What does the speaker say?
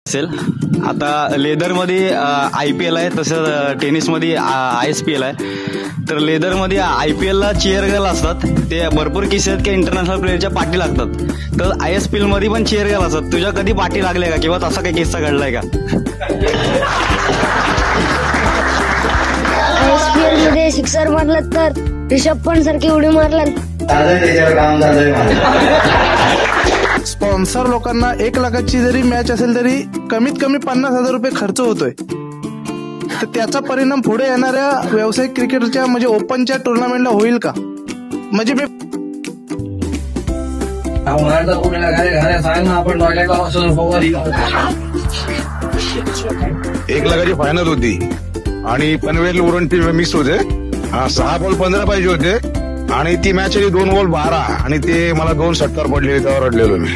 असेल. आता लेदरमध्ये IPL आहे, तसं टेनिसमध्ये ISPL आहे. तर लेदरमध्ये IPLला चेअर गर्ल असतात, ते भरपूर किस्से आहेत की इंटरनॅशनल प्लेअरच्या पाठी लागतात. तर ISPL मध्ये पण चेअर गर्ल असतात. तुझ्या कधी पाठी लागले का किंवा तसा काही किस्सा घडलाय का? ISPL मध्ये सिक्सर मारलं तर रिषभ पंत सारखी उडी मारलं. स्पॉन्सर लोकांना 1 लाखाची जरी मॅच असेल तरी कमीत कमी 50,000 रुपये खर्च होतोय. तर त्याचा परिणाम पुढे येणाऱ्या व्यावसायिक क्रिकेटच्या म्हणजे ओपनच्या टुर्नामेंटला होईल का? म्हणजे मी 1 लाखाची फायनल होती आणि पनवेल उरण मिक्स होते. 6 बॉल 15 पाहिजे होते आणि ती मॅच 2 बॉल 12 आणि ते मला 2 षटकार पडलेले, तेव्हा रडलेलो मी.